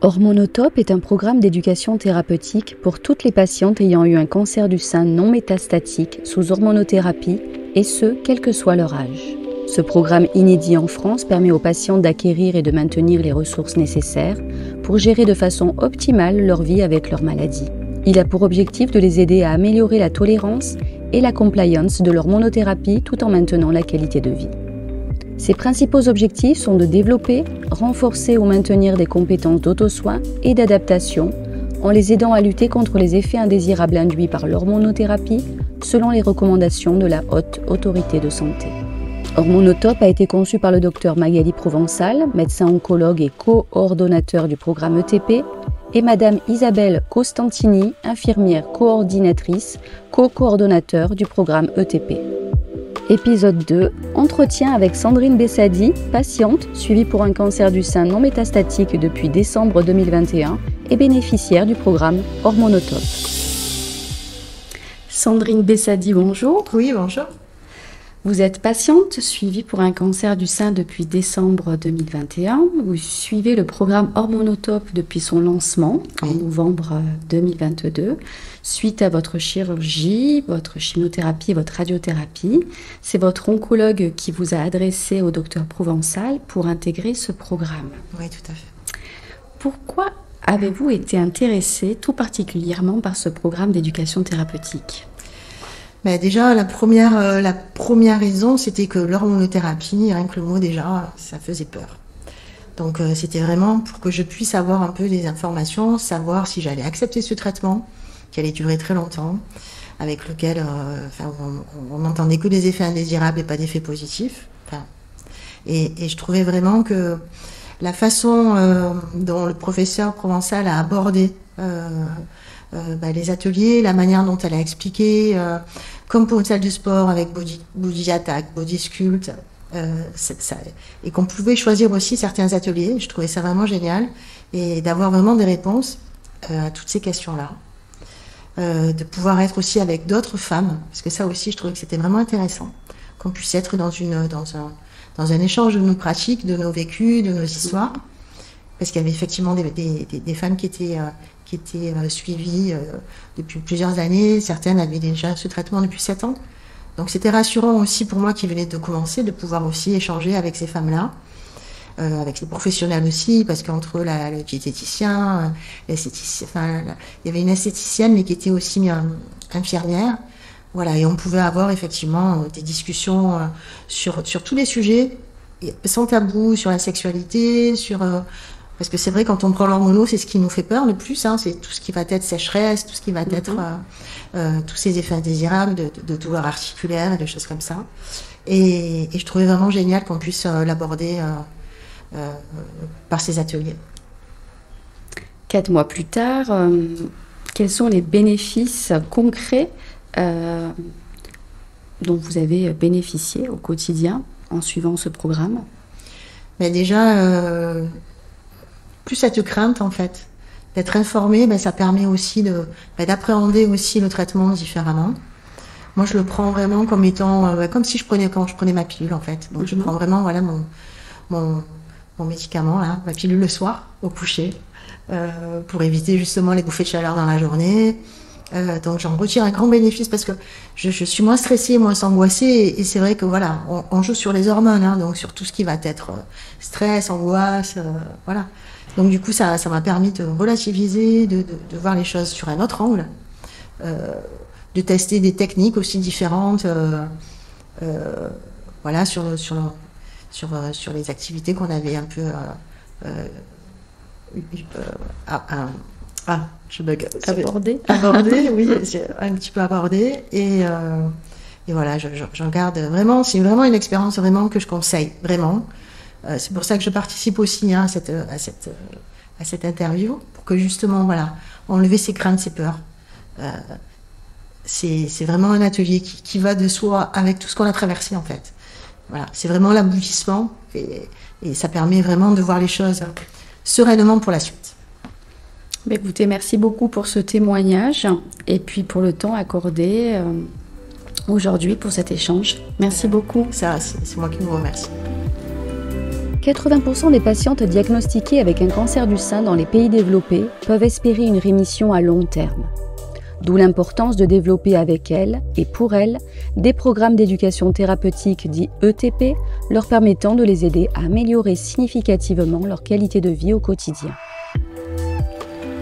Hormonotope est un programme d'éducation thérapeutique pour toutes les patientes ayant eu un cancer du sein non métastatique sous hormonothérapie, et ce, quel que soit leur âge. Ce programme inédit en France permet aux patientes d'acquérir et de maintenir les ressources nécessaires pour gérer de façon optimale leur vie avec leur maladie. Il a pour objectif de les aider à améliorer la tolérance et la compliance de leur monothérapie tout en maintenant la qualité de vie. Ses principaux objectifs sont de développer, renforcer ou maintenir des compétences d'auto-soin et d'adaptation en les aidant à lutter contre les effets indésirables induits par l'hormonothérapie selon les recommandations de la Haute Autorité de Santé. Hormonotope a été conçu par le Dr Magali Provençal, médecin oncologue et co-ordonnateur du programme ETP, et Madame Isabelle Costantini, infirmière coordinatrice, co-coordonnateur du programme ETP. Épisode 2, entretien avec Sandrine Bessadi, patiente suivie pour un cancer du sein non métastatique depuis décembre 2021 et bénéficiaire du programme Hormonotope. Sandrine Bessadi, bonjour. Oui, bonjour. Vous êtes patiente suivie pour un cancer du sein depuis décembre 2021. Vous suivez le programme Hormonotope depuis son lancement en novembre 2022. Suite à votre chirurgie, votre chimiothérapie et votre radiothérapie, c'est votre oncologue qui vous a adressé au docteur Provençal pour intégrer ce programme. Oui, tout à fait. Pourquoi avez-vous été intéressée tout particulièrement par ce programme d'éducation thérapeutique ? Mais déjà, la première raison, c'était que l'hormonothérapie, rien que le mot déjà, ça faisait peur. Donc c'était vraiment pour que je puisse avoir un peu des informations, savoir si j'allais accepter ce traitement, qui allait durer très longtemps, avec lequel on n'entendait que des effets indésirables et pas d'effets positifs. Et je trouvais vraiment que la façon dont le professeur Provençal a abordé les ateliers, la manière dont elle a expliqué, comme pour une salle de sport avec body attack, body sculpt, et qu'on pouvait choisir aussi certains ateliers. Je trouvais ça vraiment génial, et d'avoir vraiment des réponses à toutes ces questions-là. De pouvoir être aussi avec d'autres femmes, parce que ça aussi je trouvais que c'était vraiment intéressant, qu'on puisse être dans un échange de nos pratiques, de nos vécus, de nos histoires, parce qu'il y avait effectivement des femmes qui étaient suivies depuis plusieurs années. Certaines avaient déjà ce traitement depuis 7 ans. Donc c'était rassurant aussi pour moi qui venais de commencer, de pouvoir aussi échanger avec ces femmes-là, avec les professionnels aussi, parce qu'entre le diététicien, l'esthéticien, il y avait une esthéticienne mais qui était aussi infirmière. Voilà, et on pouvait avoir effectivement des discussions sur tous les sujets, sans tabou, sur la sexualité, parce que c'est vrai, quand on prend l'hormono, c'est ce qui nous fait peur le plus, c'est tout ce qui va être sécheresse, tout ce qui va être tous ces effets indésirables de douleurs articulaires et de choses comme ça. Et je trouvais vraiment génial qu'on puisse l'aborder par ces ateliers. 4 mois plus tard, quels sont les bénéfices concrets dont vous avez bénéficié au quotidien en suivant ce programme ? Mais déjà, plus cette crainte en fait, d'être informé, ça permet aussi d'appréhender aussi le traitement différemment. Moi, je le prends vraiment comme étant comme si quand je prenais ma pilule en fait. Donc je prends vraiment mon médicament là, ma pilule le soir au coucher, pour éviter justement les bouffées de chaleur dans la journée. Donc j'en retire un grand bénéfice parce que je suis moins stressée, moins angoissée, et c'est vrai que voilà, on joue sur les hormones, donc sur tout ce qui va être stress, angoisse, voilà. Donc du coup ça m'a permis de relativiser, de voir les choses sur un autre angle, de tester des techniques aussi différentes, voilà, sur les activités qu'on avait un peu je bug. Abordé, oui, j'ai un petit peu abordé, et voilà, j'en garde vraiment. C'est vraiment une expérience vraiment que je conseille, vraiment. C'est pour ça que je participe aussi à cette interview, pour que justement, voilà, enlever ses craintes, ses peurs. C'est vraiment un atelier qui va de soi avec tout ce qu'on a traversé en fait. Voilà, c'est vraiment l'aboutissement, et ça permet vraiment de voir les choses sereinement pour la suite. Écoutez, merci beaucoup pour ce témoignage et puis pour le temps accordé aujourd'hui pour cet échange. Merci beaucoup. Ça, c'est moi qui vous remercie. 80% des patientes diagnostiquées avec un cancer du sein dans les pays développés peuvent espérer une rémission à long terme. D'où l'importance de développer avec elles et pour elles des programmes d'éducation thérapeutique dits ETP leur permettant de les aider à améliorer significativement leur qualité de vie au quotidien.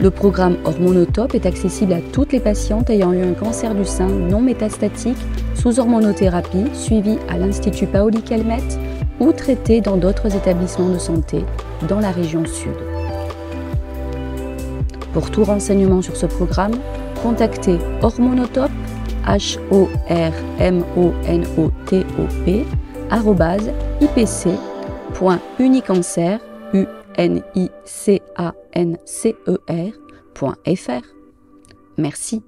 Le programme Hormonotop est accessible à toutes les patientes ayant eu un cancer du sein non métastatique sous hormonothérapie suivi à l'Institut Paoli-Calmettes ou traité dans d'autres établissements de santé dans la région sud. Pour tout renseignement sur ce programme, contactez Hormonotop, HORMONOTOP, @ipc.unicancer.fr. Merci.